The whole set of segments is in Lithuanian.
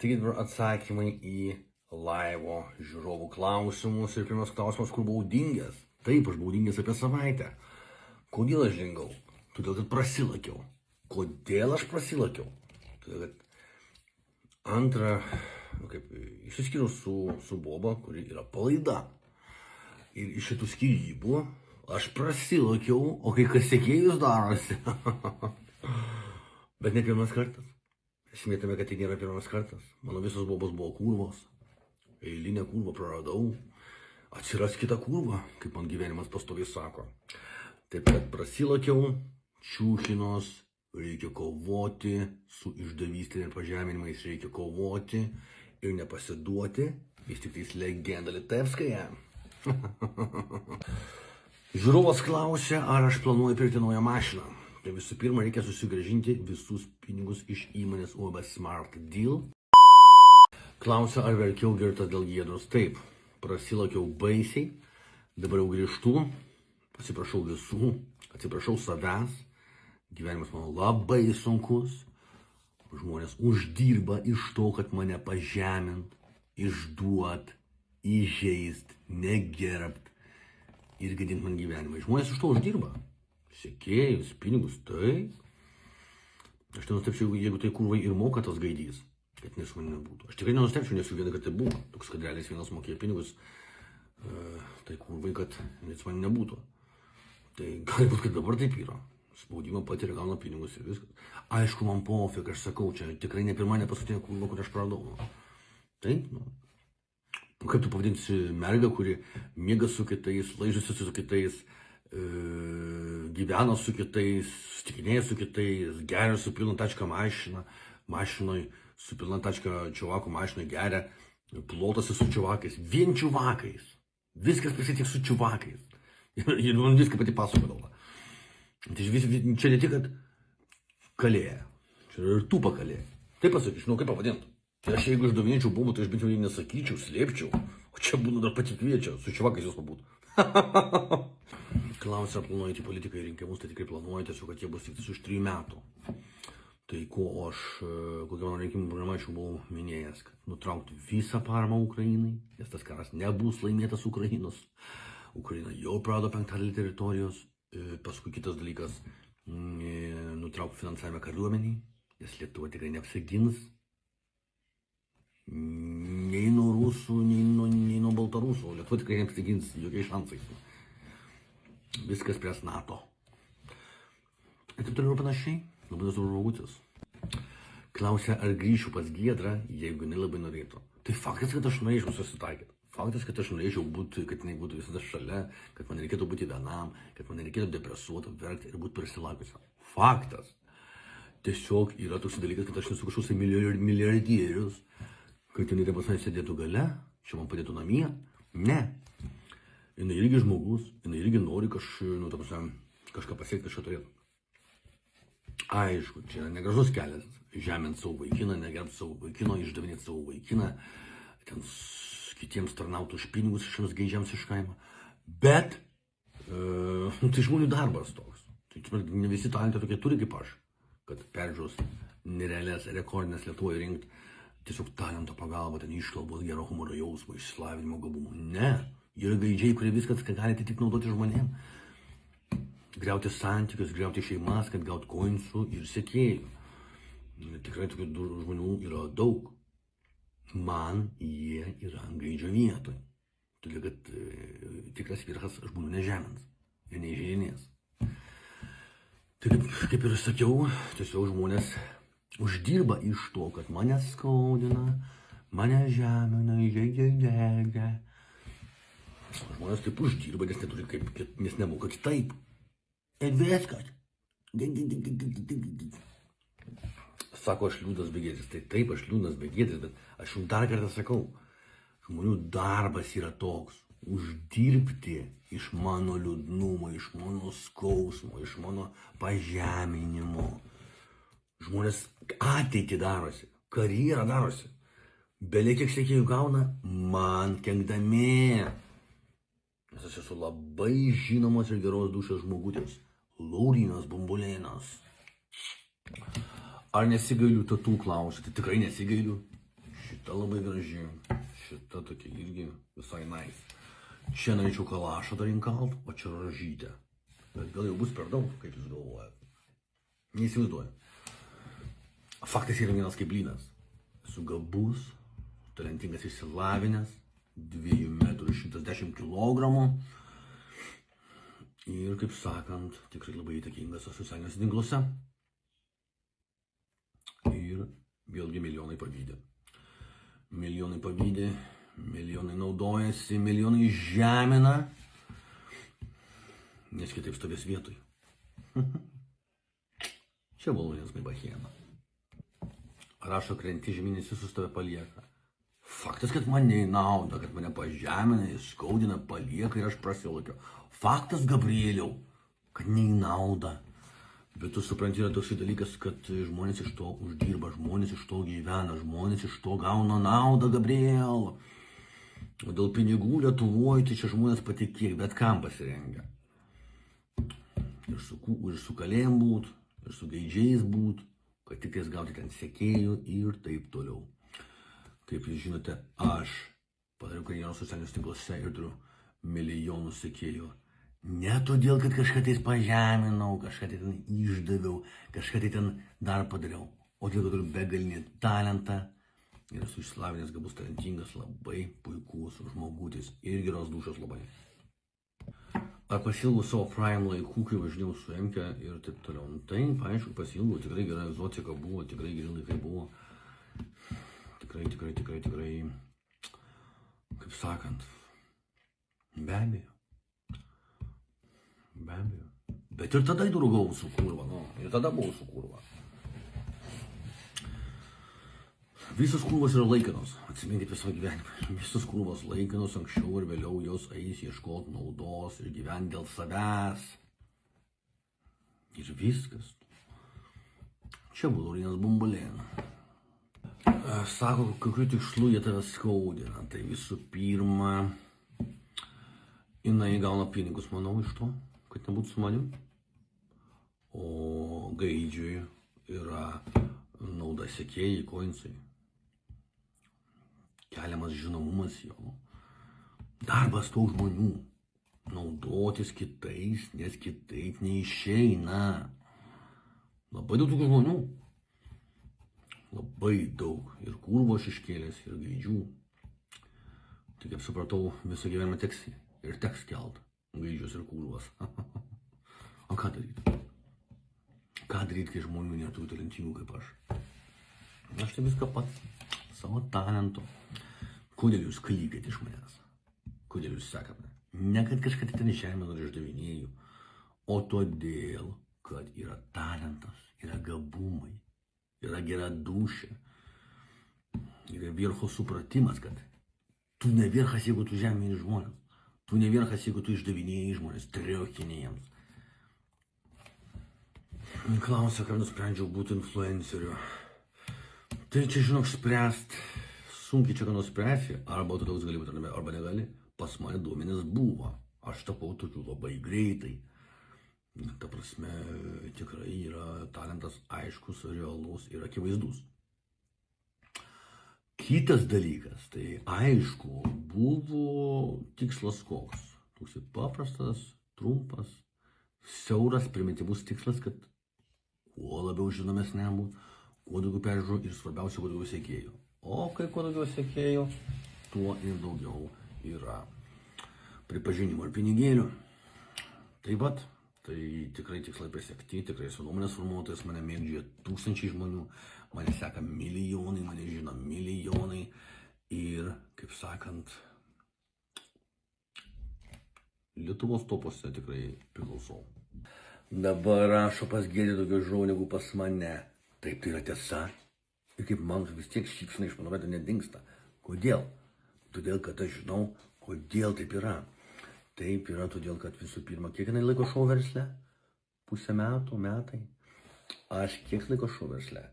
Taigi dabar atsakymai į laivo žiūrovų klausimus. Ir pirmas klausimas, kur buvau dingęs. Taip, aš buvau dingęs apie savaitę. Kodėl aš dingau? Todėl, kad prasilakiau. Kodėl aš prasilakiau? Todėl, kad antrą, išsiskyriau su Boba, kuri yra palaida. Ir iš šitų skyrybų aš prasilakiau, o kai kas sekėjus darosi. Bet ne pirmas kartas. Esmė tame, kad tai nėra pirmas kartas. Mano visos Bobos buvo kurvos. Eilinę kurvą praradau. Atsiras kita kurva, kaip man gyvenimas pastoviai sako. Taip kad prasilakiau, čiūchinos, reikia kovoti, su išdavystė ir pažeminimais reikia kovoti ir nepasiduoti. Vis tik tais legenda Litevskaja. Žiūrovas klausė, ar aš planuoju pirkti naują mašiną. Tai visų pirma, reikia susigrąžinti visus pinigus iš įmonės UAB Smart Deal. Klausia, ar verkiau girtas dėl Giedros. Taip, prasilakiau baisiai, dabar jau grįžtu, atsiprašau visų, atsiprašau savęs. Gyvenimas mano labai sunkus. Žmonės uždirba iš to, kad mane pažemint, išduot, įžeist, negerbt ir gadint man gyvenimą. Žmonės iš to uždirba. Sekėjus, pinigus, tai. Aš nenustepčiau, jeigu tai kurvai ir moka tas gaidys, kad nes man nebūtų. Aš tikrai nenustepčiau, nes jau vieną kartą buvo. Toks kadrelis vienas mokėjo pinigus, tai kurvai, kad nes man nebūtų. Tai gali būt, kad dabar taip yra. Spaudimą patiria, gauna pinigus ir viskas. Aišku, man pofik, aš sakau, čia tikrai ne pirma, ne paskutinė kurva, kur aš praradau. Taip, Kaip tu pavadinsi mergą, kuri miega su kitais, laižosi su kitais, gyvena su kitais, sutikinėja su kitais, geria su pilna tačka mašinoj, su pilna tačka čiuvakų mašinoj geria, plotasi su čiuvakais, vien čiuvakais. Viskas prisitiek su čiuvakais. Ir man viską pati pasakodavo. Tai čia ne tik, kad kalėja, čia ir tu pakalėja. Taip pasakyčiau, žinau, kaip pavadinti. Tai aš jeigu išdavinėčiau Bobų, tai aš bent jau jį nesakyčiau, slėpčiau. O čia būna dar pati kviečia, su čiuvakais jūs pabūtų. Klausia, ar planuojate į politiką ir rinkimus, tai tikrai planuoju, tiesiog, kad jie bus tik už 3 metų. Tai kokią mano rinkimų programą aš jau buvau minėjęs, kad nutraukti visą paramą Ukrainai, nes tas karas nebus laimėtas Ukrainos. Ukraina jau prarado 5% teritorijos. Paskui kitas dalykas, nutraukti finansavimą kariuomeniai, nes Lietuva tikrai neapsigins. Nei nuo rusų, nei nuo baltarusų. Lietuva tikrai neapsigins jokiais šansais. Viskas pries NATO. Ir taip toliau panašiai. Labai daug žmogutis. Klausia, ar grįšiu pas Giedrą, jeigu jinai labai norėtų. Tai faktas, kad aš norėčiau susitaikyti. Faktas, kad aš norėčiau būti, kad jinai būtų visada šalia, kad man reikėtų būti vienam, kad man reikėtų depresuoti, verkti ir būti prisilakusiam. Faktas. Tiesiog yra toks dalykas, kad aš nesu kažkoks milijardierius, kad jinai taip pasai sėdėtų gale, čia man padėtų namie. Ne. Jinai irgi žmogus, jinai irgi nori kažką pasiekti, kažką turėtų. Aišku, čia negražus kelias. Žemint savo vaikiną, negerbti savo vaikino, išdavinėti savo vaikiną, ten kitiems tarnauti už pinigus šiems gaidžiams iš kaimo. Bet tai žmonių darbas toks. Tai ne visi talentai tokie turi kaip aš, kad peržiūros nerealias, rekordinės Lietuvoje rinkti tiesiog talento pagalba, ten iškalbos, gero humoro jausmo, išsilavinimo gabumų. Ne. Yra gaidžiai, kurie viskas, kad galite tik naudoti žmonėm. Griauti santykius, griauti šeimas, kad gauti koinsų ir sekėjų. Tikrai tokių žmonių yra daug. Man jie yra gaidžio vietoj. Todėl, kad tikras vyras žmonių nežemins ir neįžeidinės. Tai kaip ir sakiau, tiesiog žmonės uždirba iš to, kad mane skaudina, mane žemina, įžeidžia. Žmonės taip uždirba, nes neturi kaip, nes nemoka kitaip. Ir viskas. Sako, aš liūdnas begėdis. Tai taip, aš liūdnas begėdis, bet aš jums dar kartą sakau, žmonių darbas yra toks. Uždirbti iš mano liūdnumo, iš mano skausmo, iš mano pažeminimo. Žmonės ateitį darosi, karjerą darosi. Belie kiek sekėjų gauna, man kenkdami. Nes aš esu labai žinomas ir geros dūšios žmogutis. Laurynas Bumbulėnas. Ar nesigailiu tatų klausyti? Tikrai nesigailiu. šita labai graži, šita tokia irgi visai nice. Čia norėčiau kalašą dar įkalt, o čia rožytė. Bet gal jau bus per daug, kaip jūs galvojate. Neįsivaizduoju. Faktas yra vienas kaip lynas. Esu gabus, talentingas išsilavinęs, 2 metrų 110 kilogramų. Ir, kaip sakant, tikrai labai įtakingas socialiniuose tinkluose. Ir vėlgi milijonai pavydė. Milijonai pavydė, milijonai naudojasi, milijonai žemina, nes kitaip stovės vietoj. Čia Voluinės Baibachiena. Rašo, krenti žemynės visus tave palieka. Faktas, kad man ne į naudą, kad mane pažemina, įskaudina, palieka ir aš prasilokiu. Faktas, Gabrieliau, kad ne į naudą. Bet tu supranti, yra toks dalykas, kad žmonės iš to uždirba, žmonės iš to gyvena, žmonės iš to gauna naudą, Gabriel. O dėl pinigų Lietuvoje, tai čia žmonės patikėk, bet kam pasirengia. Ir su kalėjim būt, ir su gaidžiais būt, kad tik ties gauti ten sekėjų ir taip toliau. Kaip jūs žinote, aš padariau karjerą socialiniuose tinkluose ir turiu milijonus sekėjų. Ne todėl, kad kažką tais pažeminau, kažką tai ten išdaviau, kažką tai ten dar padariau, o dėl to turiu begalinį talentą ir esu išsilavinęs, gabus, talentingas, labai puikus žmogutis ir geros dūšios labai. Ar pasilgau savo prime laikų, kai važinėjau su Emke ir taip toliau? Taip, aišku, pasilgau, tikrai gera egzotika buvo, tikrai geri laikai buvo. Tikrai, kaip sakant, be abejo. Be abejo. Bet ir tada draugau su kurva, nu, ir tada buvau su kurva. Visos kurvos yra laikinos, atsiminkit visą gyvenimą. Visos kurvos laikinos, anksčiau ir vėliau jos eis ieškoti naudos ir gyventi dėl savęs. Ir viskas. Čia Voluinės Bumbulėna. Sako, kokiu tikslu jie tave skaudina. Tai visų pirma, jinai gauna pinigus, manau, iš to, kad nebūtų su manim. O gaidžiui yra nauda sekėjai, koinsai. Keliamas žinomumas jo. Darbas tų žmonių. Naudotis kitais, nes kitaip neišeina. Labai daug tokių žmonių. Labai daug. Ir kurvos iškėlės, ir gaidžių. Tai kaip supratau, visą gyvenimą teks kelt. Gaidžius ir kurvas. O ką daryti? Ką daryti, kai žmonių neturi talentingų kaip aš? Aš tai viską pats. Savo talento. Kodėl jūs klykate iš manęs? Kodėl jūs sekate? Ne kad kažką ten žemę ar išdavinėjau, o todėl, kad yra talentas, yra gabumai, yra gera dūšia, yra viercho supratimas, kad tu ne vierchas, jeigu tu žemini žmonės, tu ne vierchas, jeigu tu išdavinėjai žmonės, triokinėjams. Klausia, kad nusprendžiau būti influenceriu. Tai čia, žinok, spręst, sunkiai čia ką nuspręsi, arba tu toks gali būti, arba negali. Pas mane duomenys buvo, aš tapau tokiu labai greitai. Ta prasme, tikrai yra talentas aiškus, realus ir akivaizdus. Kitas dalykas, tai aišku, buvo tikslas koks. Toks paprastas, trumpas, siauras, primityvus tikslas, kad kuo labiau žinomesniam būt, kuo daugiau peržiūrų ir svarbiausia, kuo daugiau sekėjų. O kai kuo daugiau sekėjų, tuo ir daugiau yra pripažinimo ir pinigėlių. Taip pat, tai tikrai tikslai pasiekti, tikrai esu nuomonės formuotojas, mane mėgdžioja tūkstančiai žmonių, mane seka milijonai, mane žino milijonai ir, kaip sakant, Lietuvos topuose tikrai priklausau. Dabar rašo pas Gėdį daugiau žuvų negu pas mane. Taip, tai yra tiesa. Ir kaip man vis tiek šypsena iš mano veido nedingsta. Kodėl? Todėl, kad aš žinau, kodėl taip yra. Taip yra todėl, kad visų pirma, kiek jinai laiko šou versle? Pusę metų, metai. Aš kiek laiko šou versle?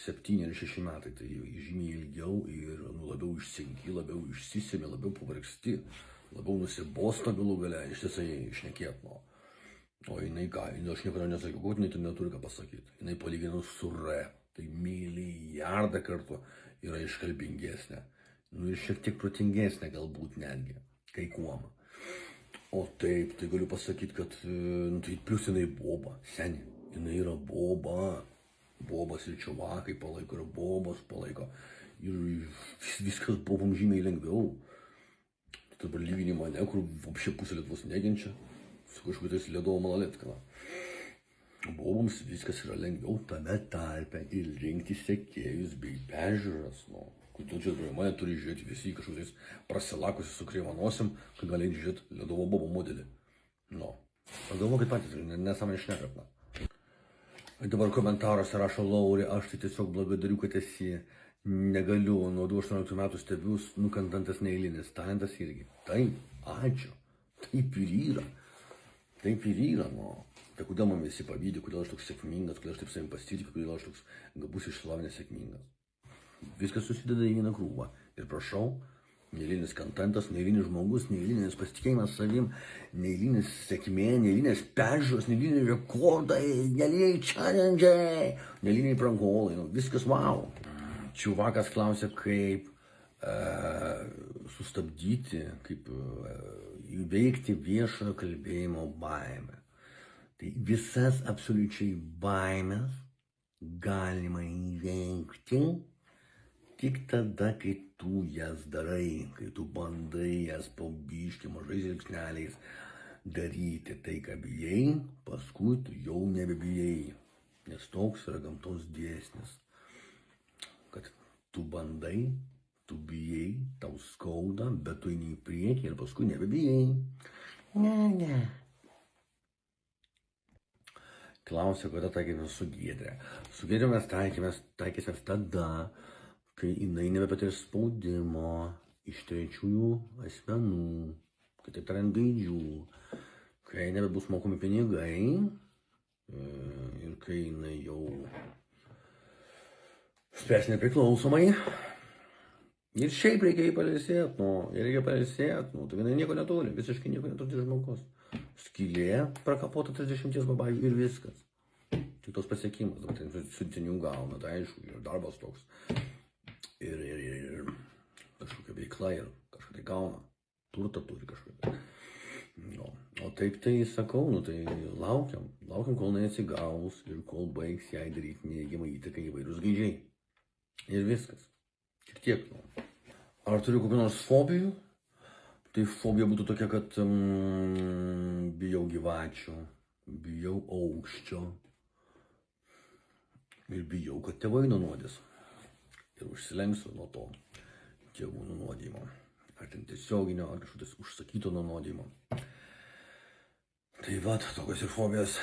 7 ar 6 metai. Tai žymiai ilgiau ir labiau išsenki, labiau išsisemi, labiau pavargsti, labiau nusibosta galų gale, ištisai išnekėt. O jinai ką, aš niekada nesakiau, kad jinai tai neturi ką pasakyti. Jinai palyginus su R. Tai milijardą kartų yra iškalbingesnė. Nu ir šiek tiek protingesnė galbūt netgi, kai kuom. O taip, tai galiu pasakyti, kad tai plius jinai boba, seni, jinai yra boba. Bobas ir čiuvakai palaiko, ir bobos palaiko. Ir viskas bobom žymiai lengviau. Dabar lygini mane, kur apšė pusė Lietuvos neginčia, su kažkokiais Lietuvo malaletkana. Boboms viskas yra lengviau tame tarpe ir rinkti sekėjus bei peržiūras. Nu, kodėl čia dabar mane turi žiūrėti visi kažkokiais prasilakusi su kreiva nosim, kad gali žiūrėti Lietuvo bobo modelį. Nu, pagalvokit patys, nesąmonė šnekat. Dabar komentaruose rašo Laurė, aš tai tiesiog blagadariu, kad esi, negaliu, nuo 18 metų stebiu, nukantantas neeilinis talentas irgi. Taip, ačiū, taip ir yra. Taip ir yra, nu. Tai kodėl man visi pavydė, kodėl aš toks sėkmingas, kodėl aš taip savim pasitikiu, kodėl aš toks gabus išsilavinęs sėkmingas. Viskas susideda į vieną krūvą. Ir prašau, neeilinis kontentas, neeilinis žmogus, neeilinis pasitikėjimas savim, neeilinis sėkmė, neeilinės peržiūros, neeiliniai rekordai, neeiliniai challenge'ai, neeiliniai prankolai, nu, viskas wow. Čiuvakas klausia, kaip sustabdyti, kaip įveikti viešojo kalbėjimo baimę. Tai visas absoliučiai baimės galima įveikti tik tada, kai tu jas darai, kai tu bandai jas po biškį mažais žingsneliais daryti tai, ką bijai, paskui tu jau nebebijai. Nes toks yra gamtos dėsnis, kad tu bandai, tu bijai, tau skauda, bet tu eini į priekį ir paskui nebebijai. Ne. Klausia, kada taikėmės su Giedre. Su Giedre mes taikėmės tada, kai jinai nebepatirs spaudimo iš trečiųjų asmenų, kitaip tariant gaidžių, kai nebebus mokomi pinigai ir kai jinai jau spręs nepriklausomai. Ir šiaip reikia jį pailsėt, tai jinai nieko neturi, visiškai nieko neturi žmogus. Skylė prakapota 30 babajų ir viskas. Tik tos pasiekimas, dabar ten siuntinių gauna, tai aišku, ir darbas toks. Ir kažkokia veikla ir kažką tai gauna, turtą turi kažkokią. No. O taip tai sakau, tai laukiam, kol jinai atsigaus ir kol baigs jai daryti neigiamą įtaką įvairius gaidžiai. Ir viskas. Tik tiek. Ar turiu kokių nors fobijų? Tai fobija būtų tokia, kad bijau gyvačių, bijau aukščio ir bijau, kad tėvai nunuodys. Ir užsilenksiu nuo to tėvų nunuodimo. Ar ten tiesioginio, ar kažkokios užsakyto nunuodimo. Tai va, tokios ir fobijos.